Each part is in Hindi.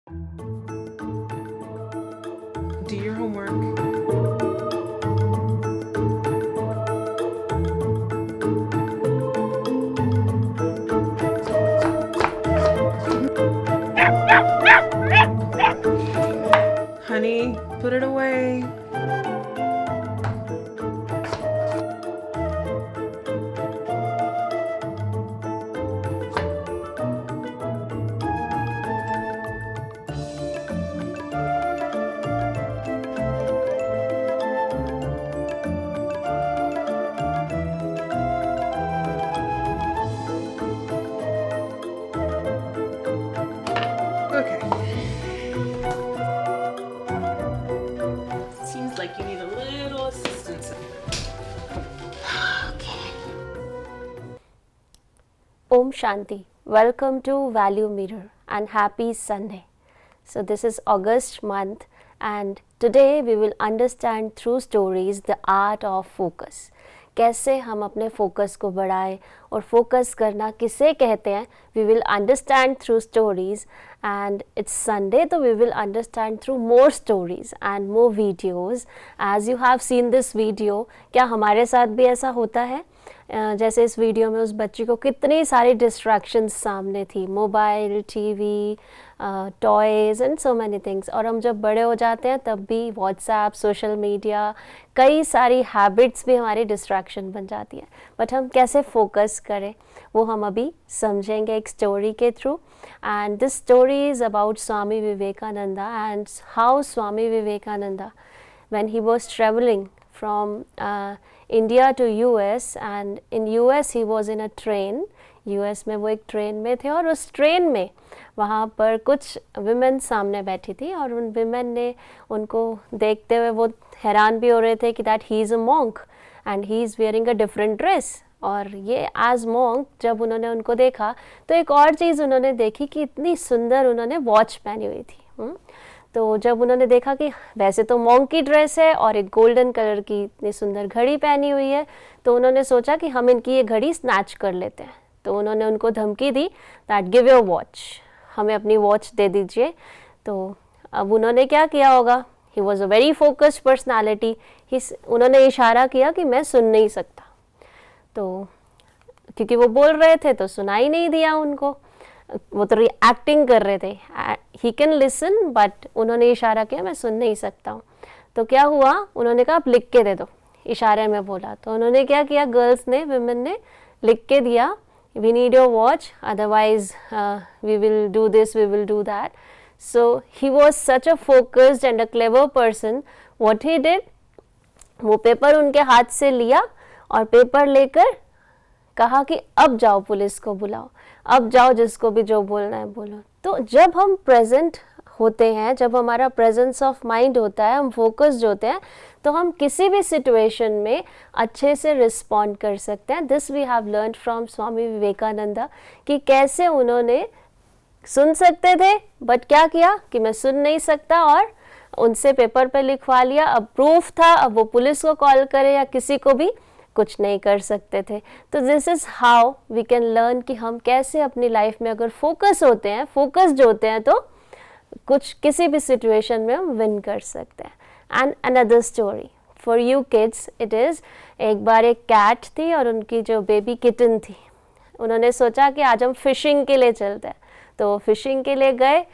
Do your homework. Honey, put it away. Okay. Seems like you need a little assistance. Om Shanti. Welcome to Value Mirror and happy Sunday. So this is August month and today we will understand through stories the art of focus. कैसे हम अपने फोकस को बढ़ाएं और फोकस करना किसे कहते हैं, we will understand through stories and it's Sunday तो we will understand through more stories and more videos. As you have seen this video, क्या हमारे साथ भी ऐसा होता है? जैसे इस वीडियो में उस बच्ची को कितनी सारी डिस्ट्रैक्शंस सामने थी, mobile, TV, toys and so many things. और हम जब बड़े हो जाते हैं तब भी व्हाट्सएप, सोशल मीडिया, कई सारी हैबिट्स भी हमारी डिस्ट्रैक्शन बन जाती है. बट हम कैसे फोकस करें वो हम अभी समझेंगे एक स्टोरी के through. And this story is about Swami Vivekananda and how Swami Vivekananda when he was traveling from India to US and in US he was in a train. US में वो एक ट्रेन में थे और उस ट्रेन में वहाँ पर कुछ विमेन सामने बैठी थी और उन विमेन ने उनको देखते हुए वो हैरान भी हो रहे थे कि that he is a monk and he is wearing a different dress. और ये एज मॉन्क जब उन्होंने उनको देखा तो एक और चीज़ उन्होंने देखी कि इतनी सुंदर उन्होंने वॉच पहनी हुई थी. तो जब उन्होंने देखा कि वैसे तो मॉन्क की ड्रेस है और एक गोल्डन कलर की इतनी सुंदर घड़ी पहनी हुई है, तो उन्होंने सोचा कि हम इनकी ये घड़ी स्नैच कर लेते हैं. तो उन्होंने उनको धमकी दी दैट गिव योर वॉच, हमें अपनी वॉच दे दीजिए. तो अब उन्होंने क्या किया होगा, he was a very focused personality. उन्होंने इशारा किया कि मैं सुन नहीं सकता. तो क्योंकि वो बोल रहे थे तो सुनाई नहीं दिया उनको, वो तो एक्टिंग कर रहे थे. ही कैन लिसन बट उन्होंने इशारा किया मैं सुन नहीं सकता हूँ. तो क्या हुआ, उन्होंने कहा आप लिख के दे दो, इशारे में बोला. तो उन्होंने क्या किया, गर्ल्स ने, विमेन ने लिख के दिया, we need your watch otherwise we will do this, we will do that. So he was such a focused and a clever person. What he did, वो पेपर उनके हाथ से लिया और पेपर लेकर कहा कि अब जाओ पुलिस को बुलाओ, अब जाओ जिसको भी जो बोलना है बोलो. तो जब हम प्रेजेंट होते हैं, जब हमारा प्रेजेंस ऑफ माइंड होता है, हम फोकस्ड होते हैं, तो हम किसी भी सिचुएशन में अच्छे से रिस्पॉन्ड कर सकते हैं. This we have learned from Swami Vivekananda कि कैसे उन्होंने सुन सकते थे बट क्या किया कि मैं सुन नहीं सकता और उनसे पेपर पे लिखवा लिया. अब प्रूफ था, अब वो पुलिस को कॉल करे या किसी को भी कुछ नहीं कर सकते थे. तो this is how we can learn कि हम कैसे अपनी लाइफ में अगर फोकस होते हैं, फोकस्ड होते हैं, तो कुछ किसी भी सिचुएशन में हम विन कर सकते हैं. And another story for you kids it is, एक बार एक कैट थी और उनकी जो बेबी किटन थी, उन्होंने सोचा कि आज हम फिशिंग के लिए चलते हैं. तो फिशिंग के लिए गए.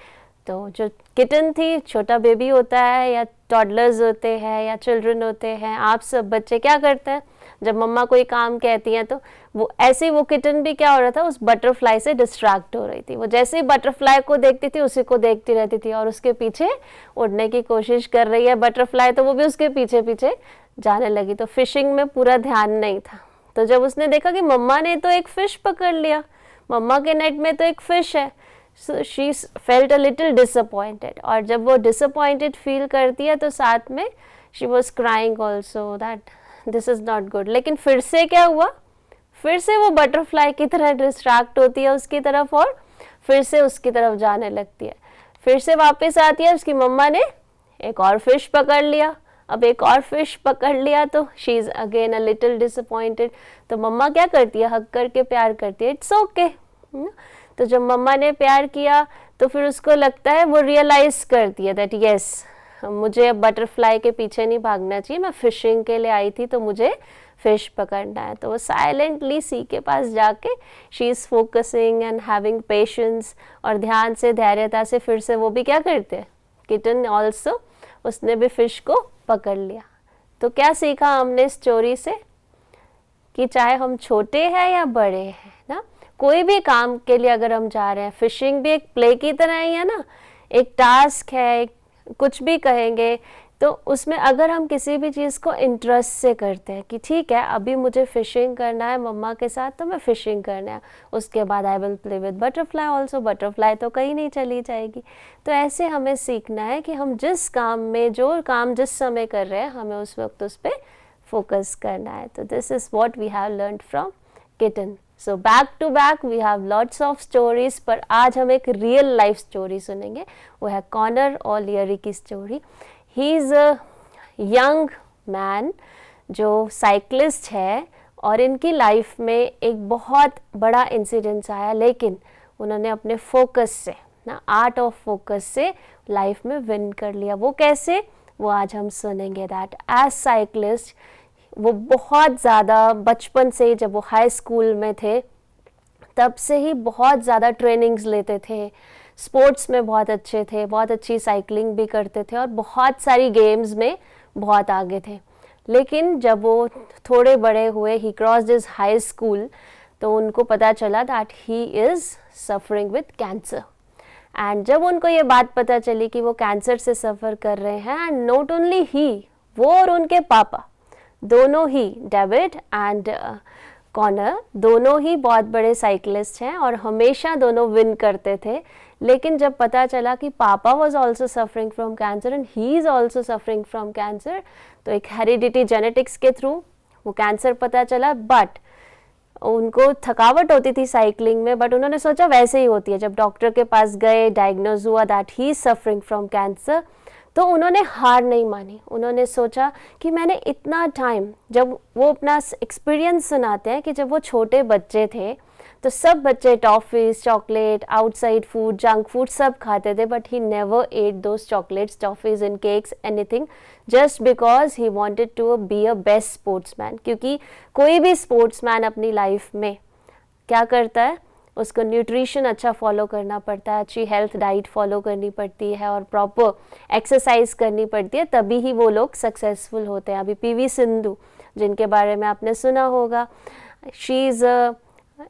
तो जो किटन थी, छोटा बेबी होता है या टॉडलर्स होते हैं या चिल्ड्रन होते हैं, आप सब बच्चे क्या करते हैं, जब मम्मा कोई काम कहती हैं तो वो ऐसे ही वो किटन भी क्या हो रहा था, उस बटरफ्लाई से डिस्ट्रैक्ट हो रही थी. वो जैसे ही बटरफ्लाई को देखती थी उसी को देखती रहती थी और उसके पीछे उड़ने की कोशिश कर रही है बटरफ्लाई, तो वो भी उसके पीछे पीछे जाने लगी. तो फिशिंग में पूरा ध्यान नहीं था. तो जब उसने देखा कि मम्मा ने तो एक फ़िश पकड़ लिया, मम्मा के नेट में तो एक फ़िश है, so she felt a little disappointed. और जब वो डिसअपॉइंटेड फील करती है तो साथ में she was crying also that this is not good. लेकिन फिर से क्या हुआ, फिर से वो बटरफ्लाई की तरह डिस्ट्रैक्ट होती है उसकी तरफ और फिर से उसकी तरफ जाने लगती है. फिर से वापस आती है, उसकी मम्मा ने एक और फिश पकड़ लिया. अब एक और फिश पकड़ लिया तो she is again a little disappointed. तो मम्मा क्या करती है, हग करके प्यार करती है, इट्स ओके. तो जब मम्मा ने प्यार किया तो फिर उसको लगता है, वो रियलाइज़ करती है दैट यस, मुझे अब बटरफ्लाई के पीछे नहीं भागना चाहिए, मैं फिशिंग के लिए आई थी तो मुझे फिश पकड़ना है। तो वो साइलेंटली सी के पास जाके she is focusing and having patience, और ध्यान से धैर्यता से फिर से वो भी क्या करते हैं, किटन ऑल्सो, उसने भी फिश को पकड़ लिया। तो क्या सीखा हमने इस स्टोरी से, कि चाहे हम छोटे हैं या बड़े हैं ना, कोई भी काम के लिए अगर हम जा रहे हैं, फिशिंग भी एक प्ले की तरह ही है ना, एक टास्क है, कुछ भी कहेंगे, तो उसमें अगर हम किसी भी चीज़ को इंटरेस्ट से करते हैं कि ठीक है अभी मुझे फ़िशिंग करना है मम्मा के साथ, तो मैं फ़िशिंग करना है, उसके बाद I will play with butterfly also, butterfly तो कहीं नहीं चली जाएगी। तो ऐसे हमें सीखना है कि हम जिस काम में, जो काम जिस समय कर रहे हैं, हमें उस वक्त उस पर फोकस करना है। तो this is what we have learned from kitten. So back to back we have lots of stories, पर आज हम एक रियल लाइफ स्टोरी सुनेंगे, वो है कॉनर ओलियरी की story. He is a young man जो साइक्लिस्ट है, और इनकी लाइफ में एक बहुत बड़ा इंसिडेंस आया, लेकिन उन्होंने अपने फोकस से ना, आर्ट ऑफ फोकस से लाइफ में विन कर लिया। वो कैसे, वो आज हम सुनेंगे। दैट एज साइक्लिस्ट वो बहुत ज़्यादा बचपन से, जब वो हाई स्कूल में थे तब से ही बहुत ज़्यादा ट्रेनिंग्स लेते थे, स्पोर्ट्स में बहुत अच्छे थे, बहुत अच्छी साइकिलिंग भी करते थे, और बहुत सारी गेम्स में बहुत आगे थे। लेकिन जब वो थोड़े बड़े हुए, ही क्रॉस्ड हिज हाई स्कूल, तो उनको पता चला that he is suffering with cancer. And जब उनको ये बात पता चली कि वो कैंसर से सफ़र कर रहे हैं, एंड नॉट ओनली ही, वो और उनके पापा दोनों ही, डेविड एंड कॉनर, दोनों ही बहुत बड़े साइकिलिस्ट हैं और हमेशा दोनों विन करते थे। लेकिन जब पता चला कि पापा was also suffering from cancer and he is also suffering from cancer, तो एक हेरिडिटी जेनेटिक्स के थ्रू वो कैंसर पता चला। बट उनको थकावट होती थी साइकिलिंग में, बट उन्होंने सोचा वैसे ही होती है। जब डॉक्टर के पास गए, डायग्नोज हुआ that he is suffering from cancer, तो उन्होंने हार नहीं मानी। उन्होंने सोचा कि मैंने इतना टाइम, जब वो अपना एक्सपीरियंस सुनाते हैं कि जब वो छोटे बच्चे थे तो सब बच्चे toffees, chocolate, outside food, junk food सब खाते थे, but he never ate those chocolates, toffees and cakes, anything, just because he wanted to be a best sportsman. क्योंकि कोई भी स्पोर्ट्समैन अपनी लाइफ में क्या करता है, उसको न्यूट्रिशन अच्छा फॉलो करना पड़ता है, अच्छी हेल्थ डाइट फॉलो करनी पड़ती है, और प्रॉपर एक्सरसाइज करनी पड़ती है, तभी ही वो लोग सक्सेसफुल होते हैं। अभी पीवी सिंधु, जिनके बारे में आपने सुना होगा, शी इज़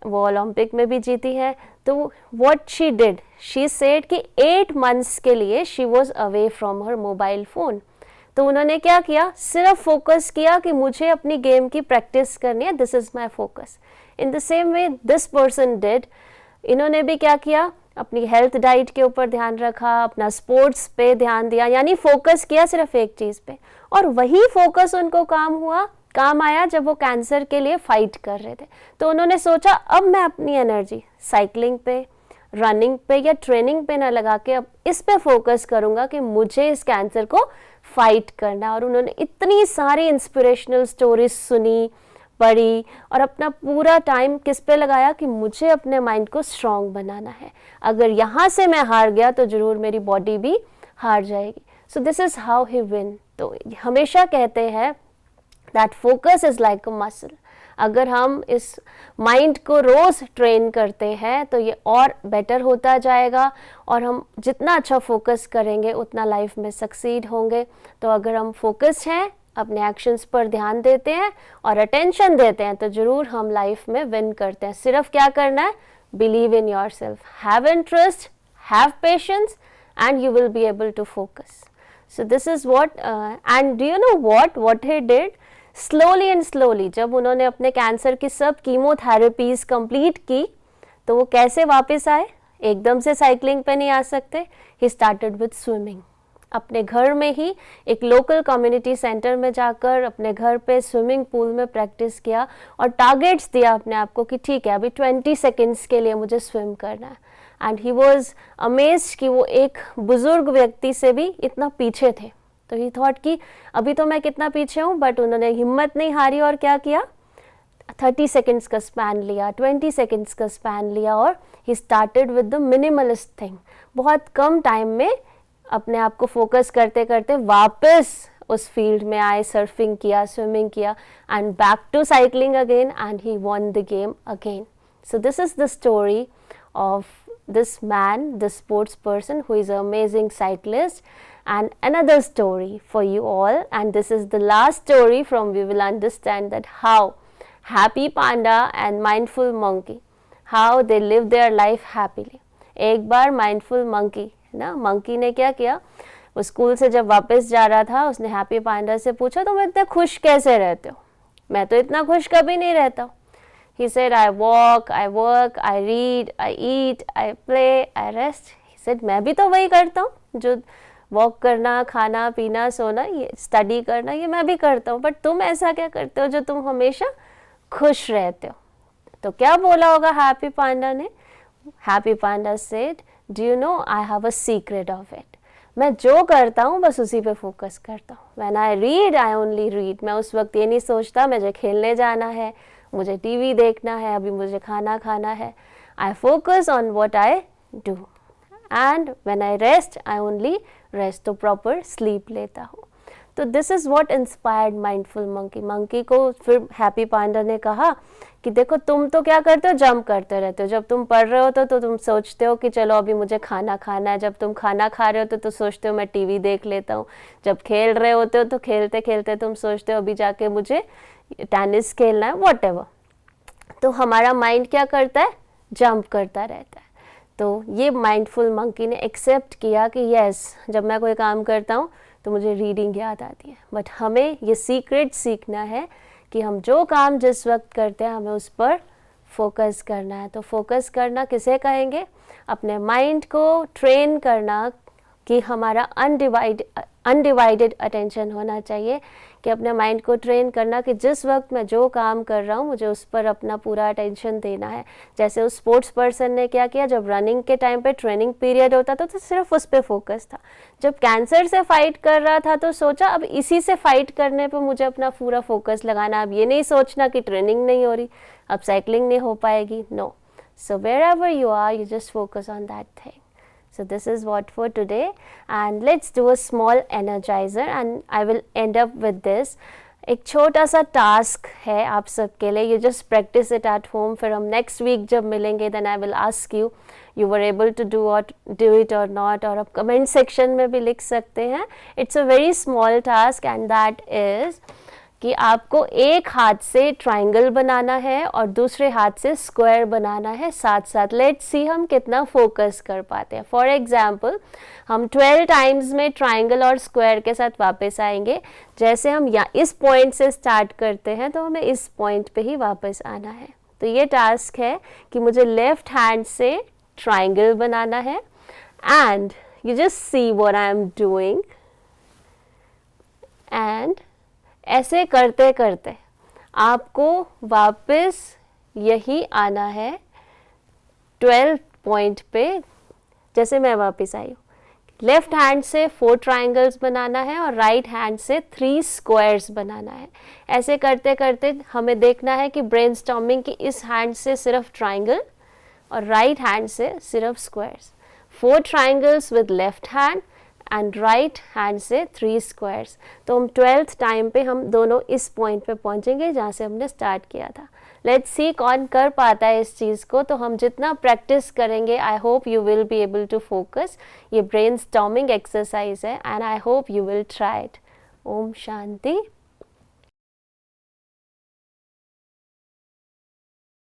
वो ओलंपिक में भी जीती है। तो what she did, she said कि 8 मंथ्स के लिए she was away from her mobile phone. तो उन्होंने क्या किया, सिर्फ फोकस किया कि मुझे अपनी गेम की प्रैक्टिस करनी है, this is my focus. In the same way this person did, इन्होंने भी क्या किया, अपनी हेल्थ डाइट के ऊपर ध्यान रखा, अपना स्पोर्ट्स पे ध्यान दिया, यानी फोकस किया सिर्फ एक चीज़ पे। और वही फोकस उनको काम आया जब वो कैंसर के लिए फाइट कर रहे थे। तो उन्होंने सोचा अब मैं अपनी एनर्जी साइकिलिंग पे, रनिंग पे या ट्रेनिंग पे ना लगा के अब इस पे फोकस करूँगा कि मुझे इस कैंसर को फाइट करना। और उन्होंने इतनी सारी इंस्पिरेशनल स्टोरीज सुनी, पढ़ी, और अपना पूरा टाइम किस पे लगाया कि मुझे अपने माइंड को स्ट्रॉन्ग बनाना है। अगर यहाँ से मैं हार गया तो ज़रूर मेरी बॉडी भी हार जाएगी। सो this is how he win. तो हमेशा कहते हैं that focus is like a muscle. अगर हम इस माइंड को रोज़ ट्रेन करते हैं तो ये और बेटर होता जाएगा, और हम जितना अच्छा फोकस करेंगे उतना लाइफ में सक्सीड होंगे। तो अगर हम फोकस हैं, अपने एक्शंस पर ध्यान देते हैं और अटेंशन देते हैं, तो ज़रूर हम लाइफ में विन करते हैं। सिर्फ क्या करना है, believe in yourself, have interest, have patience, and you will be able to focus. So this is what, and do you know what he did, slowly and slowly, जब उन्होंने अपने कैंसर की सब कीमोथेरेपीज़ कंप्लीट की, तो वो कैसे वापस आए, एकदम से साइकिलिंग पे नहीं आ सकते। He started with swimming. अपने घर में ही एक लोकल कम्युनिटी सेंटर में जाकर अपने घर पे स्विमिंग पूल में प्रैक्टिस किया, और टारगेट्स दिया अपने आप को कि ठीक है अभी 20 सेकेंड्स के लिए मुझे स्विम करना है। एंड ही वॉज अमेज्ड कि वो एक बुज़ुर्ग व्यक्ति से भी इतना पीछे थे। तो ही थॉट कि अभी तो मैं कितना पीछे हूँ, बट उन्होंने हिम्मत नहीं हारी और क्या किया, 30 सेकेंड्स का स्पैन लिया, 20 सेकेंड्स का स्पैन लिया, और he started with the minimalist thing. बहुत कम टाइम में अपने आप को फोकस करते करते वापस उस फील्ड में आए, सर्फिंग किया, स्विमिंग किया, and back to cycling again, and he won the game again. So this is the story of this man, this sports person who is an amazing cyclist. And another story for you all, and this is the last story from we will understand that how happy panda and mindful monkey, how they live their life happily. एक बार mindful monkey ना, monkey ने क्या किया, वो स्कूल से जब वापस जा रहा था उसने हैप्पी पांडा से पूछा तुम इतने खुश कैसे रहते हो, मैं तो इतना खुश कभी नहीं रहता हूँ. He said, I walk, I work, I read, I eat, I play, I rest. He said, मैं भी तो वही करता हूँ, जो वॉक करना, खाना पीना सोना, ये स्टडी करना, ये मैं भी करता हूँ, बट तुम ऐसा क्या करते हो जो तुम हमेशा खुश रहते हो. तो क्या बोला होगा हैप्पी पांडा ने? Happy Panda said, do you no I have a secret of it. मैं जो करता हूँ बस उसी पे फोकस करता हूँ. When I read, I only read. मैं उस वक्त ये नहीं सोचता मुझे खेलने जाना है, मुझे टीवी देखना है, अभी मुझे खाना खाना है. I focus on what I do, and when I rest, I only rest, तो प्रॉपर स्लीप लेता हूँ. तो this is what inspired mindful monkey. Monkey को फिर हैप्पी पांडा ने कहा कि देखो तुम तो क्या करते हो, जंप करते रहते हो. जब तुम पढ़ रहे हो तो तुम सोचते हो कि चलो अभी मुझे खाना खाना है. जब तुम खाना खा रहे हो तो सोचते हो मैं टीवी देख लेता हूँ. जब खेल रहे होते हो तो खेलते खेलते तुम सोचते हो अभी जाके मुझे टेनिस खेलना है, वॉट एवर. तो हमारा माइंड क्या करता है, जंप करता रहता है. तो ये माइंडफुल मंकी ने एक्सेप्ट किया कि यस, जब मैं कोई काम करता हूँ तो मुझे रीडिंग याद आती है. बट हमें ये सीक्रेट सीखना है कि हम जो काम जिस वक्त करते हैं हमें उस पर फोकस करना है. तो फोकस करना किसे कहेंगे? अपने माइंड को ट्रेन करना कि हमारा अनडिवाइडेड अटेंशन होना चाहिए, कि अपने माइंड को ट्रेन करना कि जिस वक्त मैं जो काम कर रहा हूँ मुझे उस पर अपना पूरा अटेंशन देना है. जैसे उस स्पोर्ट्स पर्सन ने क्या किया, जब रनिंग के टाइम पे ट्रेनिंग पीरियड होता था तो सिर्फ उस पर फोकस था. जब कैंसर से फाइट कर रहा था तो सोचा अब इसी से फाइट करने पे मुझे अपना पूरा फोकस लगाना. अब ये नहीं सोचना कि ट्रेनिंग नहीं हो रही, अब साइकिलिंग नहीं हो पाएगी. No. So wherever you are, you just focus on that thing. So this is what for today, and let's do a small energizer and I will end up with this. एक छोटा सा टास्क है आप सबके लिए. You just practice it at home. फिर हम next week जब मिलेंगे then I will ask you, you were able to do it or not, और आप comment section में भी लिख सकते हैं. It's a very small task and that is कि आपको एक हाथ से ट्राइंगल बनाना है और दूसरे हाथ से स्क्वायर बनाना है साथ साथ. लेट्स सी हम कितना फोकस कर पाते हैं. फॉर एग्जांपल हम 12 टाइम्स में ट्राइंगल और स्क्वायर के साथ वापस आएंगे. जैसे हम इस पॉइंट से स्टार्ट करते हैं तो हमें इस पॉइंट पे ही वापस आना है. तो ये टास्क है कि मुझे लेफ्ट हैंड से ट्राइंगल बनाना है, and you just see what I am doing, and ऐसे करते करते आपको वापस यही आना है 12 पॉइंट पे. जैसे मैं वापस आई हूँ, लेफ्ट हैंड से 4 ट्राइंगल्स बनाना है और राइट हैंड से 3 स्क्वायर्स बनाना है. ऐसे करते करते हमें देखना है कि ब्रेनस्टॉर्मिंग की इस हैंड से सिर्फ ट्राइंगल और राइट हैंड से सिर्फ squares. 4 triangles with left hand and right hand से 3 स्क्वायर्स. तो हम 12th टाइम पे हम दोनों इस पॉइंट पे पहुंचेंगे जहाँ से हमने स्टार्ट किया था. लेट्स सी कौन कर पाता है इस चीज़ को. तो हम जितना प्रैक्टिस करेंगे I hope you will be able to focus. ये ब्रेन स्टॉर्मिंग एक्सरसाइज है and I hope you will try it. ओम शांति.